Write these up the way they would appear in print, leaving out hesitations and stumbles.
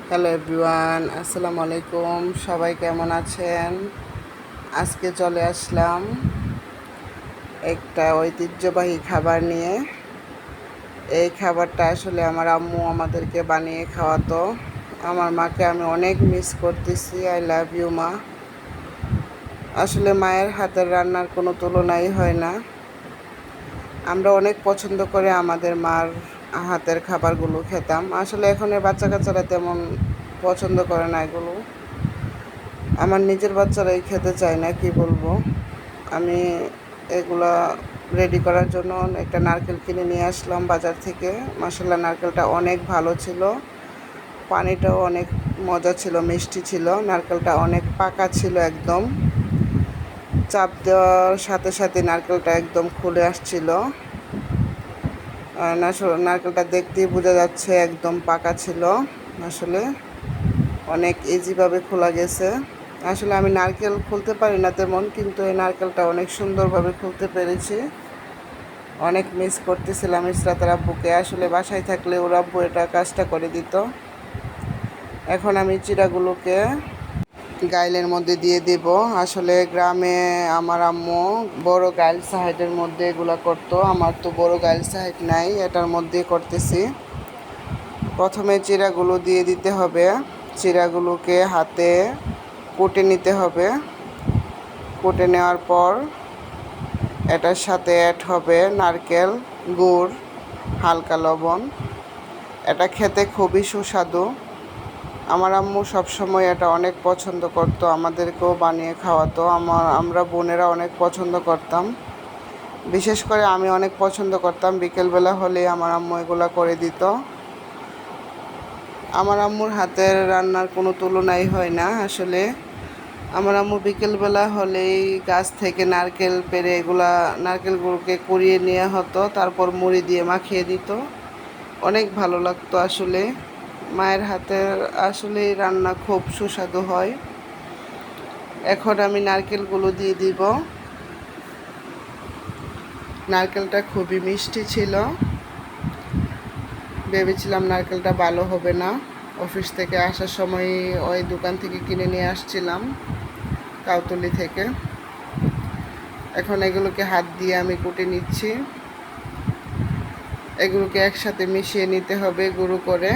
Hello everyone, আসসালামু আলাইকুম। সবাই কেমন আছেন? আজকে চলে আসলাম একটা ঐতিহ্যবাহী খাবার নিয়ে। এই খাবারটা আসলে আমার আম্মু আমাদেরকে বানিয়ে খাওয়াতো। আমার মাকে আমি অনেক মিস করতেছি। আই লাভ ইউ মা। আসলে মায়ের হাতের রান্নার কোনো তুলনাই হয় না। আমরা অনেক পছন্দ করে আমাদের মার হাতের খাবারগুলো খেতাম। আসলে এখনের বাচ্চা কাচ্চারা তেমন পছন্দ করে না এগুলো। আমার নিজের বাচ্চারাই খেতে চায় না, কি বলবো। আমি এগুলা রেডি করার জন্য একটা নারকেল কিনে নিয়ে আসলাম বাজার থেকে। মাসাল্লাহ নারকেলটা অনেক ভালো ছিল, পানিটাও অনেক মজা ছিল, মিষ্টি ছিল। নারকেলটা অনেক পাকা ছিল একদম। চাপ দেওয়ার সাথে সাথে নারকেলটা একদম খুলে আসছিল। নারকেলটা দেখতেই বোঝা যাচ্ছে একদম পাকা ছিল। আসলে অনেক ইজিভাবে খোলা গেছে। আসলে আমি নারকেল খুলতে পারি না তেমন, কিন্তু এই নারকেলটা অনেক সুন্দরভাবে খুলতে পেরেছি। অনেক মিস করতেছিলাম ইসরাতের আব্বুকে। আসলে বাসায় থাকলে ওর আব্বু এটা কাজটা করে দিত। এখন আমি চিড়াগুলোকে গাইলের মধ্যে দিয়ে দেব। আসলে গ্রামে আমার আম্মু বড় গাইল সাহেবের মধ্যে এগুলো করতো। আমার তো বড় গাইল সাহেব নাই, এটার মধ্যে করতেছি। প্রথমে চিড়াগুলো দিয়ে দিতে হবে। চিড়াগুলোকে হাতে কুটে নিতে হবে। কুটে নেওয়ার পর এটার সাথে অ্যাড হবে নারকেল, গুড়, হালকা লবণ। এটা খেতে খুবই সুস্বাদু। আমার আম্মু সবসময় এটা অনেক পছন্দ করতো, আমাদেরকেও বানিয়ে খাওয়াতো। আমরা বোনেরা অনেক পছন্দ করতাম। বিশেষ করে আমি অনেক পছন্দ করতাম। বিকেলবেলা হলে আমার আম্মু এগুলো করে দিত। আমার আম্মুর হাতের রান্নার কোনো তুলনাই হয় না। আসলে আমার আম্মু বিকেলবেলা হলেই গাছ থেকে নারকেল পেড়ে নারকেলগুলোকে কুড়িয়ে নেওয়া হতো, তারপর মুড়ি দিয়ে মাখিয়ে দিত। অনেক ভালো লাগতো। আসলে মায়ের হাতের আসলেই রান্না খুব সুস্বাদু হয়। এখন আমি নারকেলগুলো দিয়ে দিব। নারকেলটা খুবই মিষ্টি ছিল। ভেবেছিলাম নারকেলটা ভালো হবে না। অফিস থেকে আসার সময় ওই দোকান থেকে কিনে নিয়ে আসছিলাম, কাউতলি থেকে। এখন এগুলোকে হাত দিয়ে আমি কুটে নিচ্ছি। এগুলোকে একসাথে মিশিয়ে নিতে হবে গুঁড়ো করে।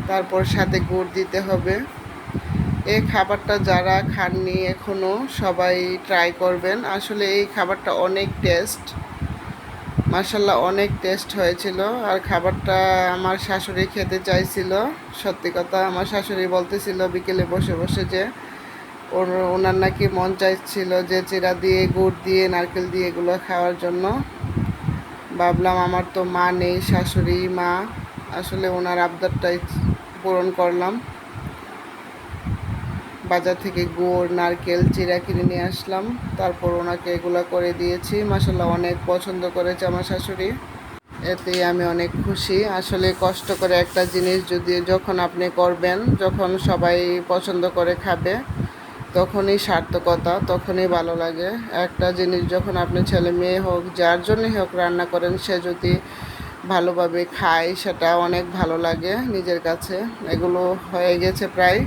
তারপর সাথে গুড় দিতে হবে। এই খাবারটা যারা খাননি এখনও, সবাই ট্রাই করবেন। আসলে এই খাবারটা অনেক টেস্ট, মাশাল্লাহ অনেক টেস্ট হয়েছিল। আর খাবারটা আমার শাশুড়ি খেতে চাইছিল। সত্যি কথা, আমার শাশুড়ি বলতেছিল বিকেলে বসে বসে যে ওনার নাকি মন চাইছিল যে চিড়া দিয়ে, গুড় দিয়ে, নারকেল দিয়ে এগুলো খাওয়ার জন্য। ভাবলাম আমার তো মা নেই, শাশুড়ি মা, আসলে ওনার আবদারটাই পূরণ করলাম। বাজার থেকে গুড়, নারকেল, চিড়া কিনে নিয়ে আসলাম। তারপর ওনাকে এগুলো করে দিয়েছি। মাশাল্লাহ অনেক পছন্দ করেছে আমার শাশুড়ি। এতেই আমি অনেক খুশি। আসলে কষ্ট করে একটা জিনিস যখন আপনি করবেন, যখন সবাই পছন্দ করে খাবে, তখনই সার্থকতা, তখনই ভালো লাগে। একটা জিনিস যখন আপনি ছেলে মেয়ে হোক, যার জন্যই হোক রান্না করেন, সে যদি ভালোভাবে খায়, সেটা অনেক ভালো লাগে নিজের কাছে। এগুলো হয়ে গেছে প্রায়।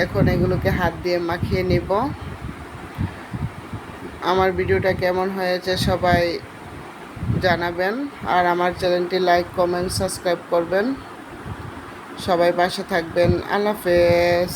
এখন এগুলোকে হাত দিয়ে মাখিয়ে নিব। আমার ভিডিওটা কেমন হয়েছে সবাই জানাবেন। আর আমার চ্যানেলটি লাইক, কমেন্ট, সাবস্ক্রাইব করবেন। সবাই পাশে থাকবেন। আল্লাহ হাফেজ।